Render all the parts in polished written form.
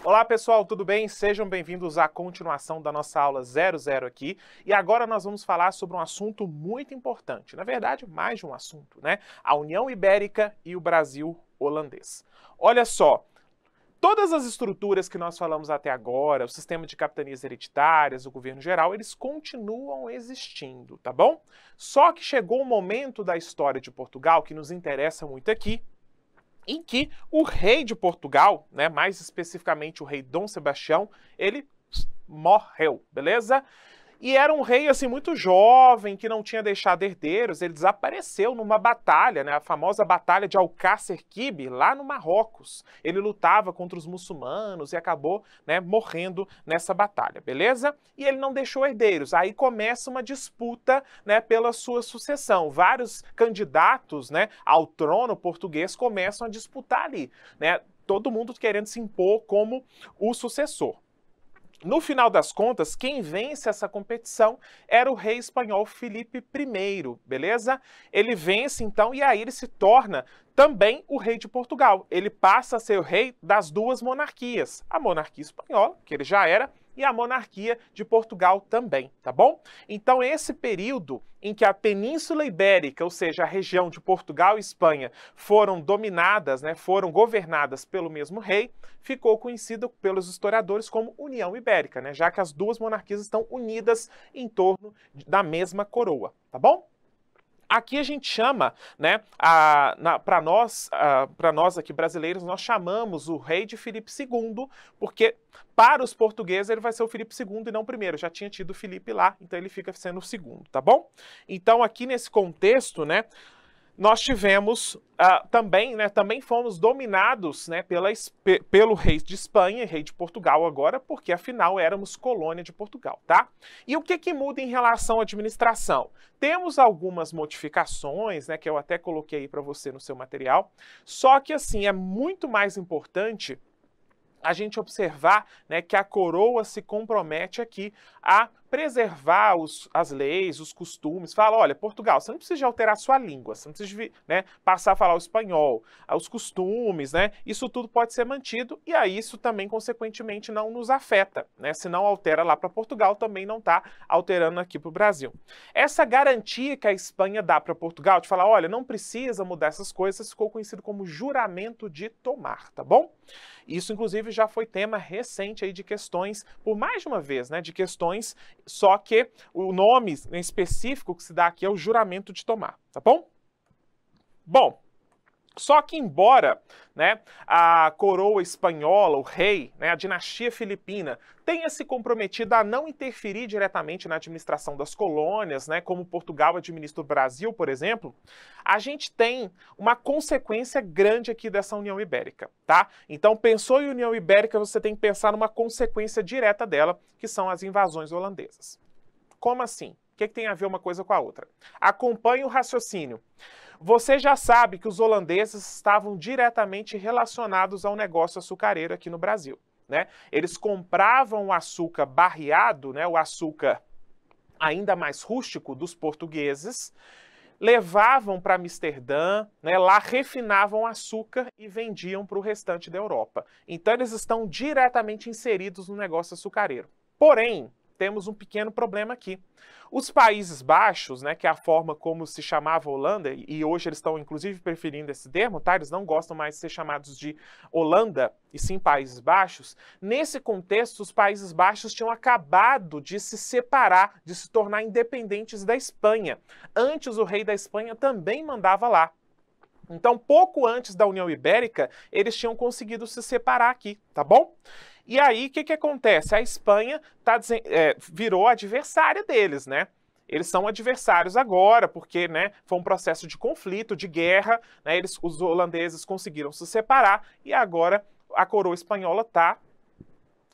Olá pessoal, tudo bem? Sejam bem-vindos à continuação da nossa aula 00 aqui. E agora nós vamos falar sobre um assunto muito importante. Na verdade, mais de um assunto, né? A União Ibérica e o Brasil holandês. Olha só, todas as estruturas que nós falamos até agora, o sistema de capitanias hereditárias, o governo geral, eles continuam existindo, tá bom? Só que chegou um momento da história de Portugal que nos interessa muito aqui, em que o rei de Portugal, né, mais especificamente o rei Dom Sebastião, ele morreu, beleza? E era um rei assim muito jovem, que não tinha deixado herdeiros, ele desapareceu numa batalha, né, a famosa batalha de Alcácer Quibir, lá no Marrocos. Ele lutava contra os muçulmanos e acabou, né, morrendo nessa batalha, beleza? E ele não deixou herdeiros. Aí começa uma disputa, né, pela sua sucessão. Vários candidatos, né, ao trono português começam a disputar ali, né? Todo mundo querendo se impor como o sucessor. No final das contas, quem vence essa competição era o rei espanhol Filipe I, beleza? Ele vence então e aí ele se torna também o rei de Portugal. Ele passa a ser o rei das duas monarquias, a monarquia espanhola, que ele já era, e a monarquia de Portugal também, tá bom? Então esse período em que a Península Ibérica, ou seja, a região de Portugal e Espanha, foram dominadas, né, foram governadas pelo mesmo rei, ficou conhecido pelos historiadores como União Ibérica, né, já que as duas monarquias estão unidas em torno da mesma coroa, tá bom? Aqui a gente chama, né, para nós aqui brasileiros, nós chamamos o rei de Filipe II, porque para os portugueses ele vai ser o Filipe II e não o primeiro, já tinha tido o Filipe lá, então ele fica sendo o segundo, tá bom? Então aqui nesse contexto, né, nós tivemos também fomos dominados, né, pelo rei de Espanha e rei de Portugal agora, porque afinal éramos colônia de Portugal, tá? E o que muda em relação à administração? Temos algumas modificações, né, que eu até coloquei aí para você no seu material, só que assim, é muito mais importante a gente observar, né, que a coroa se compromete aqui a preservar as leis, os costumes. Fala, olha, Portugal, você não precisa de alterar sua língua, você não precisa de, né, passar a falar o espanhol, os costumes, né, isso tudo pode ser mantido e aí isso também, consequentemente, não nos afeta, né, se não altera lá para Portugal, também não está alterando aqui para o Brasil. Essa garantia que a Espanha dá para Portugal, de falar, olha, não precisa mudar essas coisas, ficou conhecido como juramento de tomar, tá bom? Isso, inclusive, já foi tema recente aí de questões, por mais de uma vez, né, de questões, só que o nome em específico que se dá aqui é o juramento de tomar, tá bom? Bom, só que embora, né, a coroa espanhola, o rei, né, a dinastia filipina, tenha se comprometido a não interferir diretamente na administração das colônias, né, como Portugal administra o Brasil, por exemplo, a gente tem uma consequência grande aqui dessa União Ibérica, tá? Então, pensou em União Ibérica, você tem que pensar numa consequência direta dela, que são as invasões holandesas. Como assim? O que tem a ver uma coisa com a outra? Acompanhe o raciocínio. Você já sabe que os holandeses estavam diretamente relacionados ao negócio açucareiro aqui no Brasil, né? Eles compravam o açúcar barreado, né, o açúcar ainda mais rústico dos portugueses, levavam para Amsterdã, né, lá refinavam açúcar e vendiam para o restante da Europa. Então eles estão diretamente inseridos no negócio açucareiro. Porém, temos um pequeno problema aqui. Os Países Baixos, né, que é a forma como se chamava a Holanda, e hoje eles estão inclusive preferindo esse termo, tá? Eles não gostam mais de ser chamados de Holanda, e sim Países Baixos. Nesse contexto, os Países Baixos tinham acabado de se separar, de se tornar independentes da Espanha. Antes, o rei da Espanha também mandava lá. Então, pouco antes da União Ibérica, eles tinham conseguido se separar aqui, tá bom? E aí, o que acontece? A Espanha virou adversária deles, né? Eles são adversários agora, porque, né, foi um processo de conflito, de guerra, né? Os holandeses conseguiram se separar e agora a coroa espanhola está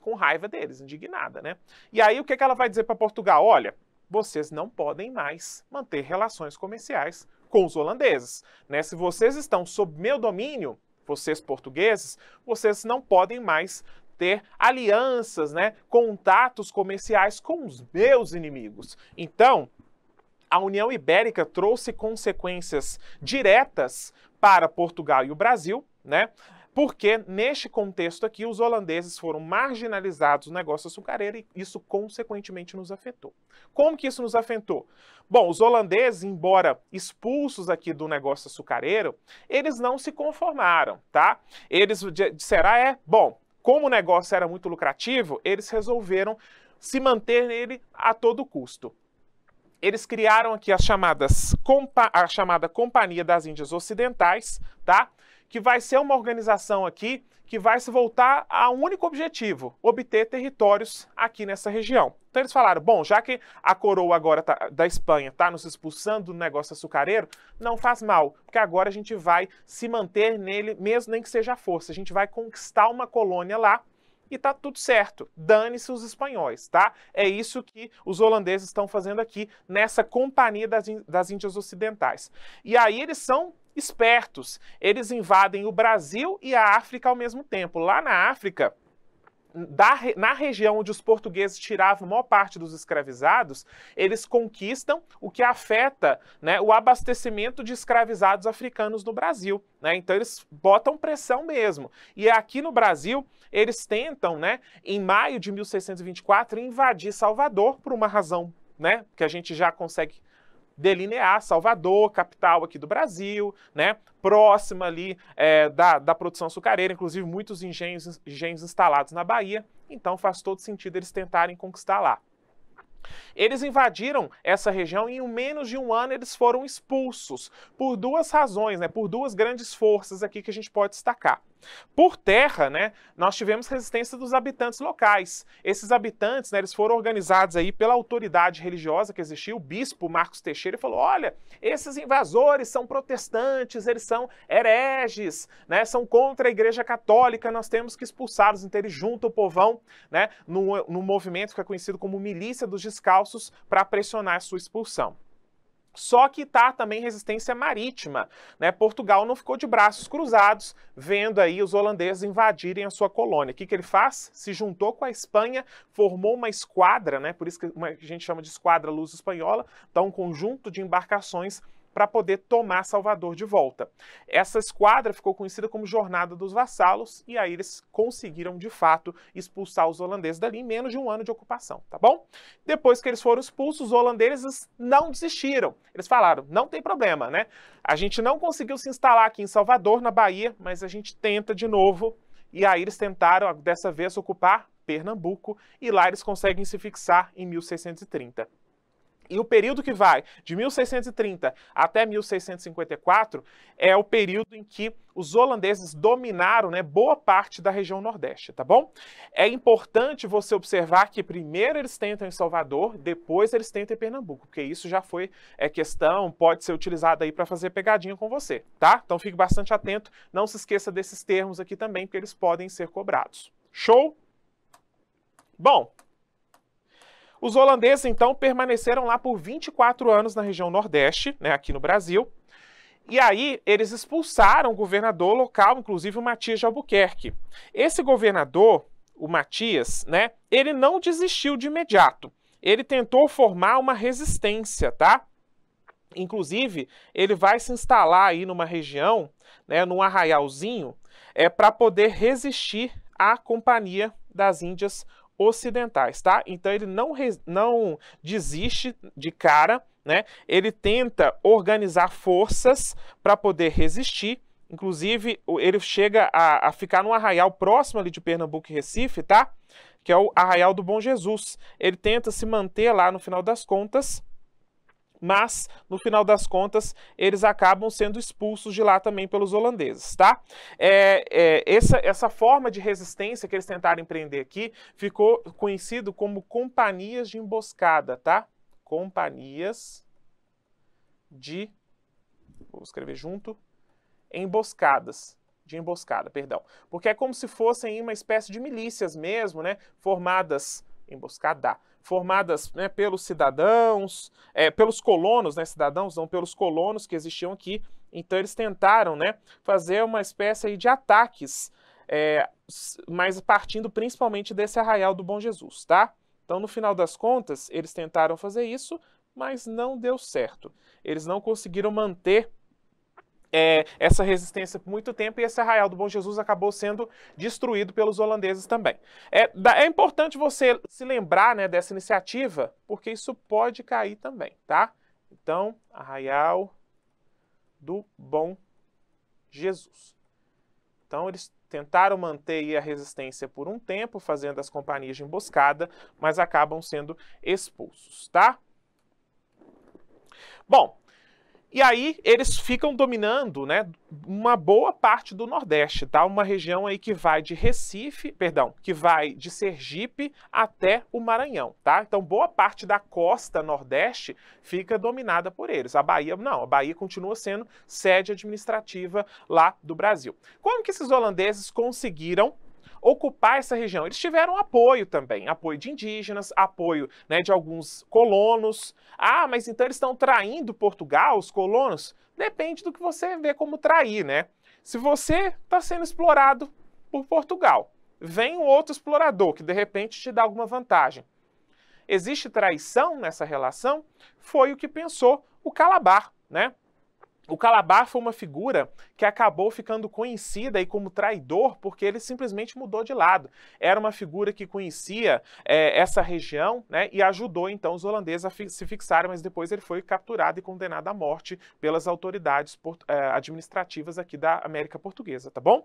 com raiva deles, indignada, né? E aí, o que ela vai dizer para Portugal? Olha, vocês não podem mais manter relações comerciais com os holandeses, né? Se vocês estão sob meu domínio, vocês portugueses, vocês não podem mais ter alianças, né, contatos comerciais com os meus inimigos. Então, a União Ibérica trouxe consequências diretas para Portugal e o Brasil, né? Porque, neste contexto aqui, os holandeses foram marginalizados no negócio açucareiro e isso, consequentemente, nos afetou. Como que isso nos afetou? Bom, os holandeses, embora expulsos aqui do negócio açucareiro, eles não se conformaram, tá? Eles disseram, bom, como o negócio era muito lucrativo, eles resolveram se manter nele a todo custo. Eles criaram aqui a chamada Companhia das Índias Ocidentais, tá? Que vai ser uma organização aqui que vai se voltar a um único objetivo, obter territórios aqui nessa região. Então eles falaram, bom, já que a coroa agora da Espanha está nos expulsando do negócio açucareiro, não faz mal, porque agora a gente vai se manter nele, mesmo nem que seja à força, a gente vai conquistar uma colônia lá, e tá tudo certo, dane-se os espanhóis, tá? É isso que os holandeses estão fazendo aqui nessa Companhia das Índias Ocidentais. E aí eles são espertos, eles invadem o Brasil e a África ao mesmo tempo. Lá na África, na região onde os portugueses tiravam a maior parte dos escravizados, eles conquistam o que afeta, né, o abastecimento de escravizados africanos no Brasil, né? Então eles botam pressão mesmo. E aqui no Brasil, eles tentam, né, em maio de 1624, invadir Salvador por uma razão, né, que a gente já consegue delinear. Salvador, capital aqui do Brasil, né, próxima ali da produção açucareira, inclusive muitos engenhos instalados na Bahia, então faz todo sentido eles tentarem conquistar lá. Eles invadiram essa região e em menos de um ano eles foram expulsos por duas razões, né, por duas grandes forças aqui que a gente pode destacar. Por terra, né, nós tivemos resistência dos habitantes locais. Esses habitantes, né, eles foram organizados aí pela autoridade religiosa que existia, o bispo Marcos Teixeira, e falou, olha, esses invasores são protestantes, eles são hereges, né, são contra a Igreja Católica, nós temos que expulsá-los. Então ele junta o povão, né, no movimento que é conhecido como Milícia dos Descalços para pressionar a sua expulsão. Só que tá também resistência marítima, né? Portugal não ficou de braços cruzados, vendo aí os holandeses invadirem a sua colônia. O que ele faz? Se juntou com a Espanha, formou uma esquadra, né? Por isso que a gente chama de Esquadra Luz Espanhola, então um conjunto de embarcações para poder tomar Salvador de volta. Essa esquadra ficou conhecida como Jornada dos Vassalos, e aí eles conseguiram, de fato, expulsar os holandeses dali em menos de um ano de ocupação, tá bom? Depois que eles foram expulsos, os holandeses não desistiram. Eles falaram, não tem problema, né? A gente não conseguiu se instalar aqui em Salvador, na Bahia, mas a gente tenta de novo, e aí eles tentaram, dessa vez, ocupar Pernambuco, e lá eles conseguem se fixar em 1630. E o período que vai de 1630 até 1654 é o período em que os holandeses dominaram, né, boa parte da região Nordeste, tá bom? É importante você observar que primeiro eles tentam em Salvador, depois eles tentam em Pernambuco, porque isso já foi questão, pode ser utilizado aí para fazer pegadinha com você, tá? Então fique bastante atento, não se esqueça desses termos aqui também, porque eles podem ser cobrados. Show? Bom, os holandeses, então, permaneceram lá por 24 anos na região Nordeste, né, aqui no Brasil, e aí eles expulsaram o governador local, inclusive o Matias de Albuquerque. Esse governador, o Matias, né, ele não desistiu de imediato. Ele tentou formar uma resistência, tá? Inclusive, ele vai se instalar aí numa região, né, num arraialzinho, para poder resistir à Companhia das Índias Ocidentais, tá? Então ele não desiste de cara, né? Ele tenta organizar forças para poder resistir. Inclusive, ele chega a ficar num arraial próximo ali de Pernambuco e Recife, tá? Que é o Arraial do Bom Jesus. Ele tenta se manter lá no final das contas, mas, no final das contas, eles acabam sendo expulsos de lá também pelos holandeses, tá? Essa forma de resistência que eles tentaram empreender aqui ficou conhecido como companhias de emboscada, tá? Companhias de... Vou escrever junto. Emboscadas. De emboscada, perdão. Porque é como se fossem uma espécie de milícias mesmo, né? Formadas... Emboscada. Formadas, né, pelos cidadãos, pelos colonos, né, cidadãos não, pelos colonos que existiam aqui. Então eles tentaram, né, fazer uma espécie aí de ataques, mas partindo principalmente desse Arraial do Bom Jesus, tá? Então no final das contas eles tentaram fazer isso, mas não deu certo. Eles não conseguiram manter essa resistência por muito tempo e esse Arraial do Bom Jesus acabou sendo destruído pelos holandeses também. É importante você se lembrar, né, dessa iniciativa, porque isso pode cair também, tá? Então, Arraial do Bom Jesus. Então, eles tentaram manter aí a resistência por um tempo, fazendo as companhias de emboscada, mas acabam sendo expulsos, tá? Bom, e aí eles ficam dominando, né, uma boa parte do Nordeste, tá? Uma região aí que vai de que vai de Sergipe até o Maranhão, tá? Então boa parte da costa Nordeste fica dominada por eles. A Bahia não, a Bahia continua sendo sede administrativa lá do Brasil. Como que esses holandeses conseguiram ocupar essa região? Eles tiveram apoio também, apoio de indígenas, apoio, né, de alguns colonos. Ah, mas então eles estão traindo Portugal, os colonos? Depende do que você vê como trair, né? Se você está sendo explorado por Portugal, vem um outro explorador que de repente te dá alguma vantagem. Existe traição nessa relação? Foi o que pensou o Calabar, né? O Calabar foi uma figura que acabou ficando conhecida aí como traidor porque ele simplesmente mudou de lado. Era uma figura que conhecia essa região, né, e ajudou então os holandeses a se fixarem, mas depois ele foi capturado e condenado à morte pelas autoridades administrativas aqui da América Portuguesa, tá bom?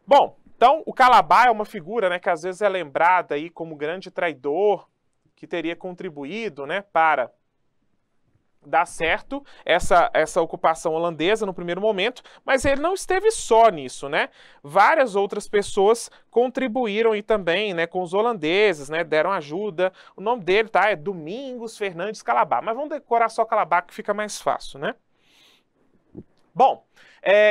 Bom, então o Calabar é uma figura, né, que às vezes é lembrada aí como grande traidor que teria contribuído, né, para dar certo essa ocupação holandesa no primeiro momento, mas ele não esteve só nisso, né? Várias outras pessoas contribuíram e também, né, com os holandeses, né, deram ajuda. O nome dele, tá, é Domingos Fernandes Calabar, mas vamos decorar só Calabar que fica mais fácil, né? Bom,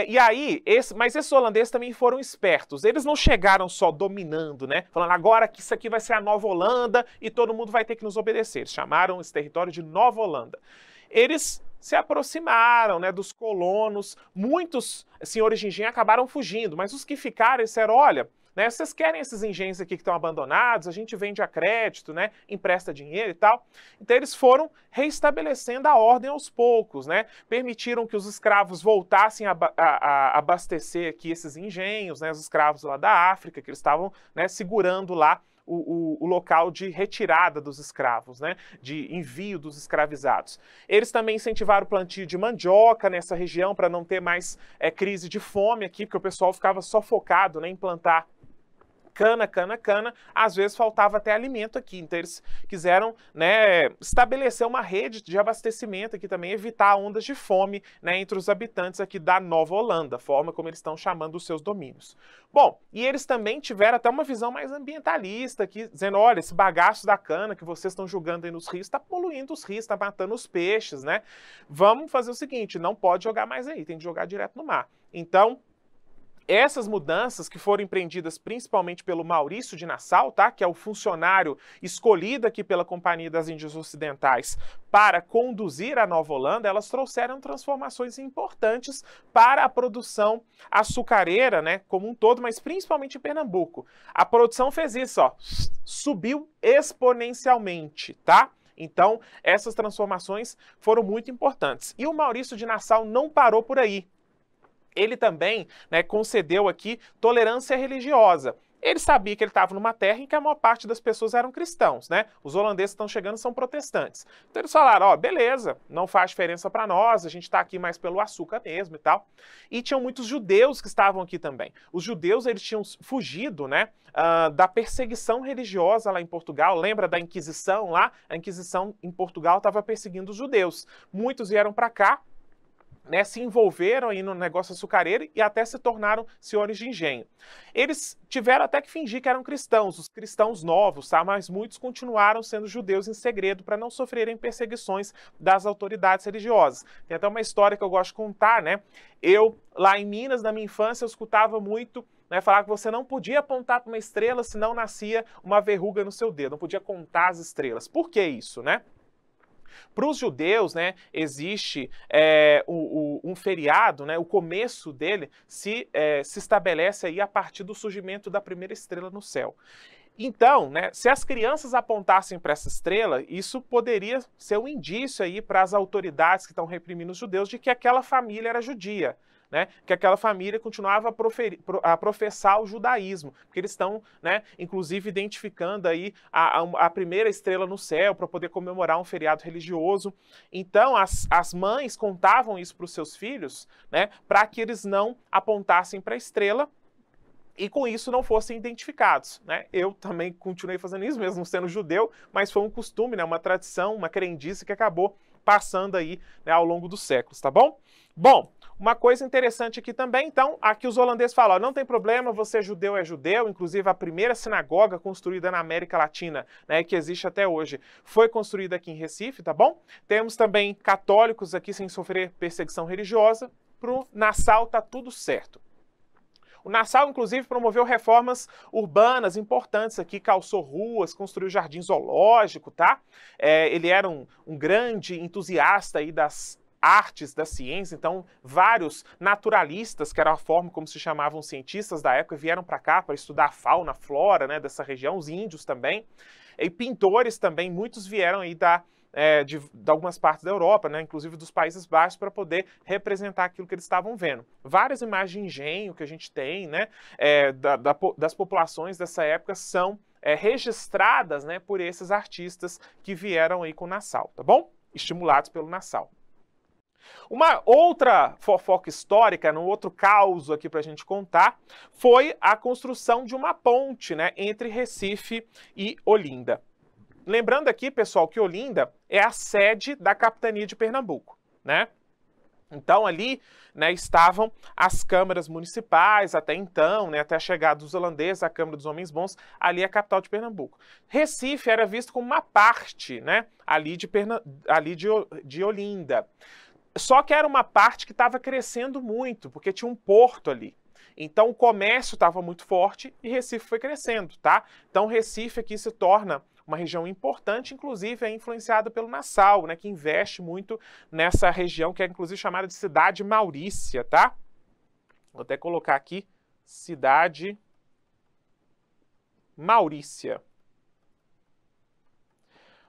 e aí, mas esses holandeses também foram espertos. Eles não chegaram só dominando, né? Falando agora que isso aqui vai ser a Nova Holanda e todo mundo vai ter que nos obedecer. Eles chamaram esse território de Nova Holanda. Eles se aproximaram, né, dos colonos. Muitos senhores de engenho acabaram fugindo, mas os que ficaram disseram, olha, né, vocês querem esses engenhos aqui que estão abandonados, a gente vende a crédito, né, empresta dinheiro e tal. Então eles foram reestabelecendo a ordem aos poucos, né, permitiram que os escravos voltassem a abastecer aqui esses engenhos, né, os escravos lá da África, que eles estavam, né, segurando lá o local de retirada dos escravos, né, de envio dos escravizados. Eles também incentivaram o plantio de mandioca nessa região para não ter mais crise de fome aqui, porque o pessoal ficava só focado, né, em plantar cana, às vezes faltava até alimento aqui, então eles quiseram, né, estabelecer uma rede de abastecimento aqui também, evitar ondas de fome, né, entre os habitantes aqui da Nova Holanda, forma como eles estão chamando os seus domínios. Bom, e eles também tiveram até uma visão mais ambientalista aqui, dizendo, olha, esse bagaço da cana que vocês estão jogando aí nos rios, está poluindo os rios, está matando os peixes, né? Vamos fazer o seguinte, não pode jogar mais aí, tem que jogar direto no mar. Então, essas mudanças que foram empreendidas principalmente pelo Maurício de Nassau, tá? Que é o funcionário escolhido aqui pela Companhia das Índias Ocidentais para conduzir a Nova Holanda, elas trouxeram transformações importantes para a produção açucareira, né, como um todo, mas principalmente em Pernambuco. A produção fez isso, ó, subiu exponencialmente, tá? Então, essas transformações foram muito importantes. E o Maurício de Nassau não parou por aí. Ele também, né, concedeu aqui tolerância religiosa. Ele sabia que ele estava numa terra em que a maior parte das pessoas eram cristãos, né? Os holandeses que estão chegando são protestantes. Então eles falaram, ó, beleza, não faz diferença para nós, a gente está aqui mais pelo açúcar mesmo e tal. E tinham muitos judeus que estavam aqui também. Os judeus, eles tinham fugido, né, da perseguição religiosa lá em Portugal. Lembra da Inquisição lá? A Inquisição em Portugal estava perseguindo os judeus. Muitos vieram para cá, né, se envolveram aí no negócio açucareiro e até se tornaram senhores de engenho. Eles tiveram até que fingir que eram cristãos, os cristãos novos, tá? Mas muitos continuaram sendo judeus em segredo para não sofrerem perseguições das autoridades religiosas. Tem até uma história que eu gosto de contar, né? Eu, lá em Minas, na minha infância, eu escutava muito, né, falar que você não podia apontar para uma estrela senão nascia uma verruga no seu dedo, não podia contar as estrelas. Por que isso, né? Para os judeus, né, existe um feriado, né, o começo dele se estabelece aí a partir do surgimento da primeira estrela no céu. Então, né, se as crianças apontassem para essa estrela, isso poderia ser um indício aí para as autoridades que estão reprimindo os judeus de que aquela família era judia, né, que aquela família continuava a professar o judaísmo, porque eles estão, né, inclusive identificando aí a primeira estrela no céu para poder comemorar um feriado religioso. Então, as mães contavam isso para os seus filhos, né, para que eles não apontassem para a estrela e com isso não fossem identificados, né? Eu também continuei fazendo isso, mesmo sendo judeu, mas foi um costume, né? Uma tradição, uma crendice que acabou passando aí, né, ao longo dos séculos, tá bom? Bom, uma coisa interessante aqui também, então, aqui os holandeses falam, ó, não tem problema, você é judeu, inclusive a primeira sinagoga construída na América Latina, né, que existe até hoje, foi construída aqui em Recife, tá bom? Temos também católicos aqui sem sofrer perseguição religiosa, pro Nassau tá tudo certo. O Nassau, inclusive, promoveu reformas urbanas importantes aqui, calçou ruas, construiu jardim zoológico, tá? Ele era um grande entusiasta aí das artes, da ciência, então vários naturalistas, que era a forma como se chamavam os cientistas da época, vieram para cá para estudar a fauna, a flora, né, dessa região, os índios também, e pintores também, muitos vieram aí de algumas partes da Europa, né, inclusive dos Países Baixos, para poder representar aquilo que eles estavam vendo. Várias imagens de engenho que a gente tem, né, das populações dessa época são registradas, né, por esses artistas que vieram aí com o Nassau, tá bom? Estimulados pelo Nassau. Uma outra fofoca histórica, um outro caos aqui para a gente contar, foi a construção de uma ponte, né, entre Recife e Olinda. Lembrando aqui, pessoal, que Olinda é a sede da capitania de Pernambuco, né? Então ali, né, estavam as câmaras municipais até então, né, até a chegada dos holandeses, a Câmara dos Homens Bons, ali é a capital de Pernambuco. Recife era visto como uma parte, né, ali de Olinda. Só que era uma parte que estava crescendo muito, porque tinha um porto ali. Então o comércio estava muito forte e Recife foi crescendo, tá? Então Recife aqui se torna uma região importante, inclusive é influenciada pelo Nassau, né, que investe muito nessa região, que é inclusive chamada de Cidade Maurícia, tá? Vou até colocar aqui, Cidade Maurícia.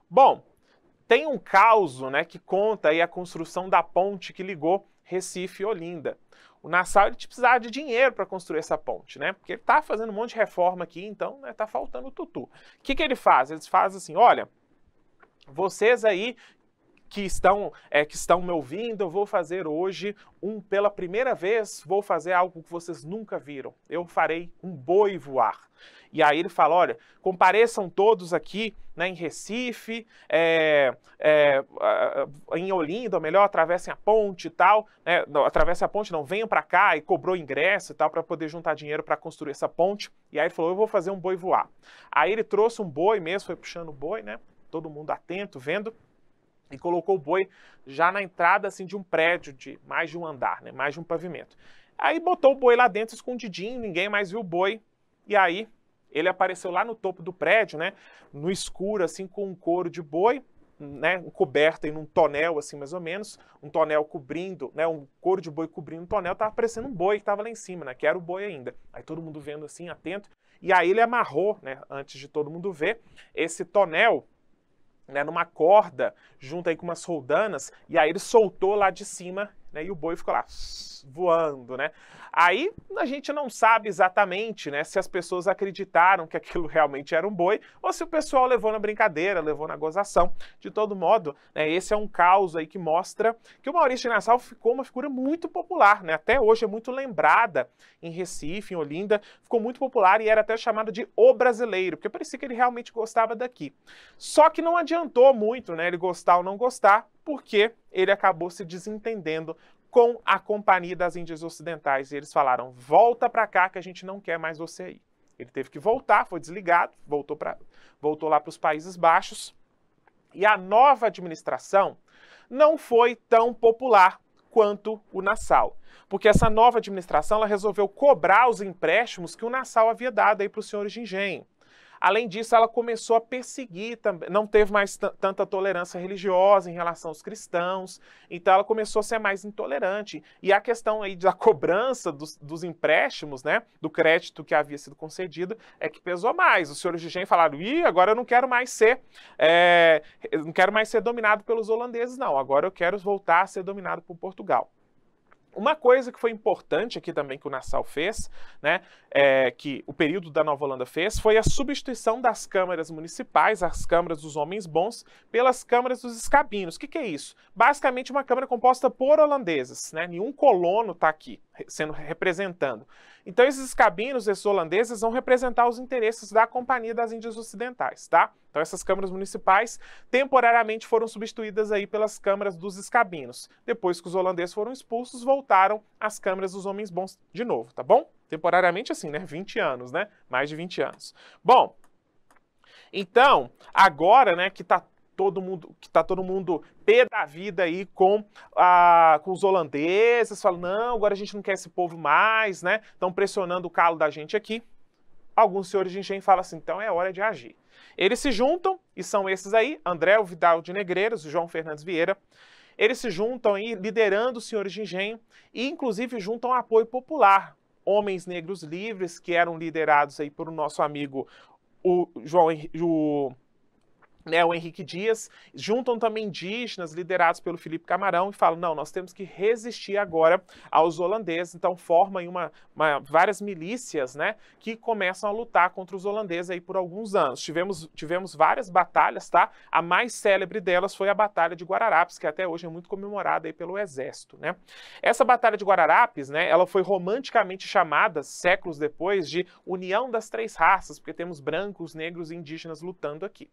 Bom, tem um caos, né, que conta aí a construção da ponte que ligou Recife e Olinda. O Nassau ele precisava de dinheiro para construir essa ponte, né? Porque ele tá fazendo um monte de reforma aqui, então, né, tá faltando o tutu. O que ele faz? Eles fazem assim, olha, vocês aí que estão me ouvindo, eu vou fazer hoje pela primeira vez, vou fazer algo que vocês nunca viram. Eu farei um boi voar. E aí ele fala, olha, compareçam todos aqui, né, em Recife, em Olinda, ou melhor, atravessem a ponte e tal, né, não, atravessem a ponte não, venham para cá, e cobrou ingresso e tal, para poder juntar dinheiro para construir essa ponte. E aí ele falou, eu vou fazer um boi voar. Aí ele trouxe um boi mesmo, foi puxando o boi, né, todo mundo atento, vendo, e colocou o boi já na entrada assim, de um prédio de mais de um andar, né, mais de um pavimento. Aí botou o boi lá dentro escondidinho, ninguém mais viu o boi, e aí ele apareceu lá no topo do prédio, né, no escuro, assim, com um couro de boi, né, coberto em um tonel, assim, mais ou menos, um tonel cobrindo, né, um couro de boi cobrindo um tonel, tava parecendo um boi que tava lá em cima, né, que era o boi ainda. Aí todo mundo vendo assim, atento, e aí ele amarrou, né, antes de todo mundo ver, esse tonel, né, numa corda, junto aí com umas roldanas, e aí ele soltou lá de cima, né, e o boi ficou lá voando, né? Aí a gente não sabe exatamente, né, se as pessoas acreditaram que aquilo realmente era um boi ou se o pessoal levou na brincadeira, levou na gozação. De todo modo, né, esse é um caos aí que mostra que o Maurício de Nassau ficou uma figura muito popular, né? Até hoje é muito lembrada em Recife, em Olinda, ficou muito popular e era até chamado de o brasileiro, porque parecia que ele realmente gostava daqui. Só que não adiantou muito, né, ele gostar ou não gostar, porque ele acabou se desentendendo com a Companhia das Índias Ocidentais. E eles falaram, volta para cá que a gente não quer mais você aí. Ele teve que voltar, foi desligado, voltou lá para os Países Baixos. E a nova administração não foi tão popular quanto o Nassau. Porque essa nova administração ela resolveu cobrar os empréstimos que o Nassau havia dado aí para os senhores de engenho. Além disso, ela começou a perseguir também, não teve mais tanta tolerância religiosa em relação aos cristãos, então ela começou a ser mais intolerante. E a questão aí da cobrança dos empréstimos, né, do crédito que havia sido concedido, é que pesou mais. Os senhores de engenho falaram, agora eu não quero mais ser, não quero mais ser dominado pelos holandeses, não, agora eu quero voltar a ser dominado por Portugal. Uma coisa que foi importante aqui também que o Nassau fez, né, que o período da Nova Holanda fez, foi a substituição das câmaras municipais, as câmaras dos homens bons, pelas câmaras dos escabinos. O que é isso? Basicamente uma câmara composta por holandeses, né? Nenhum colono está aqui sendo representando. Então esses escabinos, esses holandeses, vão representar os interesses da Companhia das Índias Ocidentais, tá? Então essas câmaras municipais temporariamente foram substituídas aí pelas câmaras dos escabinos. Depois que os holandeses foram expulsos, voltaram às câmaras dos homens bons de novo, tá bom? Temporariamente assim, né? 20 anos, né? Mais de 20 anos. Bom, então, agora, né, que tá todo mundo pé da vida aí com os holandeses, falando, não, agora a gente não quer esse povo mais, né? Estão pressionando o calo da gente aqui. Alguns senhores de engenho falam assim, então é hora de agir. Eles se juntam, e são esses aí, André Vidal de Negreiros e João Fernandes Vieira. Eles se juntam aí, liderando os senhores de engenho, e inclusive juntam apoio popular. Homens negros livres, que eram liderados aí por o nosso amigo, o Henrique Dias, juntam também indígenas liderados pelo Felipe Camarão e falam, não, nós temos que resistir agora aos holandeses, então formam aí várias milícias, né, que começam a lutar contra os holandeses aí por alguns anos. Tivemos várias batalhas, tá? A mais célebre delas foi a Batalha de Guararapes, que até hoje é muito comemorada aí pelo Exército, né? Essa Batalha de Guararapes, né, ela foi romanticamente chamada, séculos depois, de União das Três Raças, porque temos brancos, negros e indígenas lutando aqui.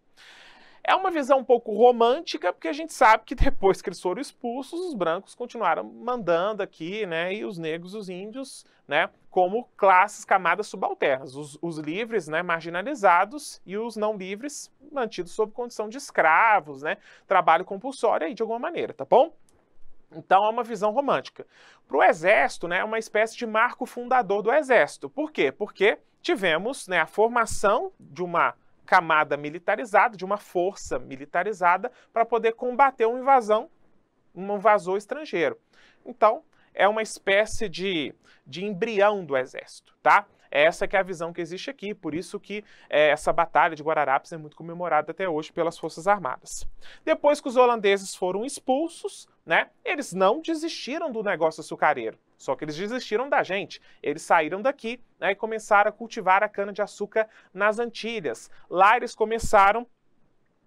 É uma visão um pouco romântica, porque a gente sabe que depois que eles foram expulsos, os brancos continuaram mandando aqui, né, e os negros, os índios, né, como classes, camadas subalternas. Os livres, né, marginalizados, e os não livres mantidos sob condição de escravos, né, trabalho compulsório aí de alguma maneira, tá bom? Então é uma visão romântica. Para o Exército, né, é uma espécie de marco fundador do Exército. Por quê? Porque tivemos, né, a formação de uma camada militarizada, de uma força militarizada, para poder combater uma invasor estrangeiro. Então, é uma espécie de embrião do Exército, tá? Essa que é a visão que existe aqui, por isso que essa Batalha de Guararapes é muito comemorada até hoje pelas Forças Armadas. Depois que os holandeses foram expulsos, né, eles não desistiram do negócio açucareiro, só que eles desistiram da gente. Eles saíram daqui, né, e começaram a cultivar a cana-de-açúcar nas Antilhas. Lá eles começaram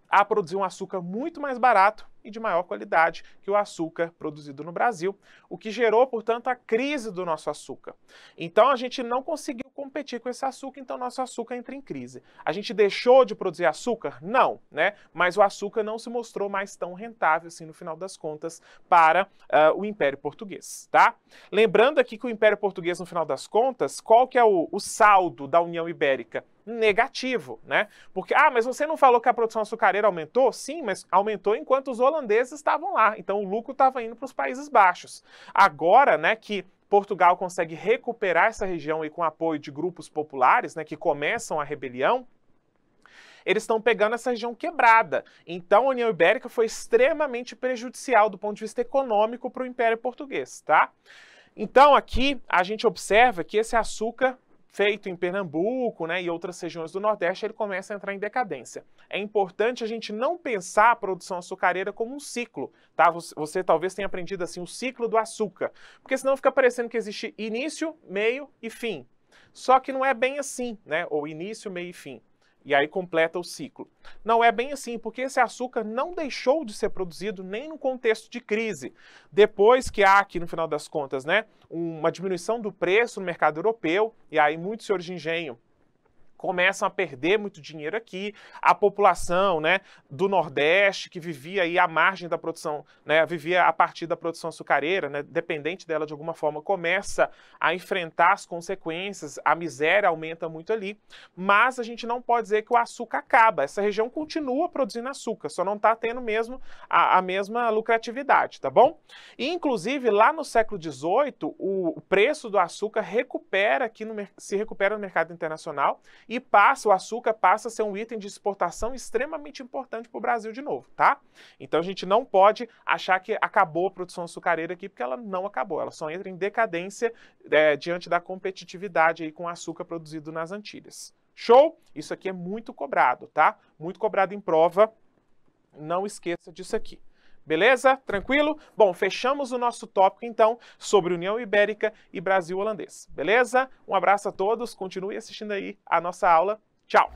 a produzir um açúcar muito mais barato e de maior qualidade que o açúcar produzido no Brasil, o que gerou, portanto, a crise do nosso açúcar. Então, a gente não conseguiu competir com esse açúcar, então nosso açúcar entra em crise. A gente deixou de produzir açúcar? Não, né? Mas o açúcar não se mostrou mais tão rentável, assim, no final das contas, para o Império Português, tá? Lembrando aqui que o Império Português, no final das contas, qual que é o saldo da União Ibérica? Negativo, né? Porque, mas você não falou que a produção açucareira aumentou? Sim, mas aumentou enquanto os holandeses estavam lá, então o lucro estava indo para os Países Baixos. Agora, né, que Portugal consegue recuperar essa região e com apoio de grupos populares, né, que começam a rebelião, eles estão pegando essa região quebrada. Então a União Ibérica foi extremamente prejudicial do ponto de vista econômico para o Império Português, tá? Então aqui a gente observa que esse açúcar feito em Pernambuco, né, e outras regiões do Nordeste, ele começa a entrar em decadência. É importante a gente não pensar a produção açucareira como um ciclo, tá? Você talvez tenha aprendido assim, o ciclo do açúcar, porque senão fica parecendo que existe início, meio e fim. Só que não é bem assim, né? Ou início, meio e fim. E aí completa o ciclo. Não é bem assim, porque esse açúcar não deixou de ser produzido nem no contexto de crise. Depois que há aqui, no final das contas, né, uma diminuição do preço no mercado europeu, e aí muitos senhores de engenho começam a perder muito dinheiro aqui, a população, né, do Nordeste, que vivia aí à margem da produção, né, vivia a partir da produção açucareira, né, dependente dela de alguma forma, começa a enfrentar as consequências, a miséria aumenta muito ali, mas a gente não pode dizer que o açúcar acaba, essa região continua produzindo açúcar, só não está tendo mesmo a mesma lucratividade, tá bom? E, inclusive, lá no século XVIII, o preço do açúcar se recupera no mercado internacional, e o açúcar passa a ser um item de exportação extremamente importante para o Brasil de novo, tá? Então a gente não pode achar que acabou a produção açucareira aqui, porque ela não acabou, ela só entra em decadência diante da competitividade aí com o açúcar produzido nas Antilhas. Show? Isso aqui é muito cobrado, tá? Muito cobrado em prova, não esqueça disso aqui. Beleza? Tranquilo? Bom, fechamos o nosso tópico, então, sobre União Ibérica e Brasil holandês. Beleza? Um abraço a todos, continue assistindo aí a nossa aula. Tchau!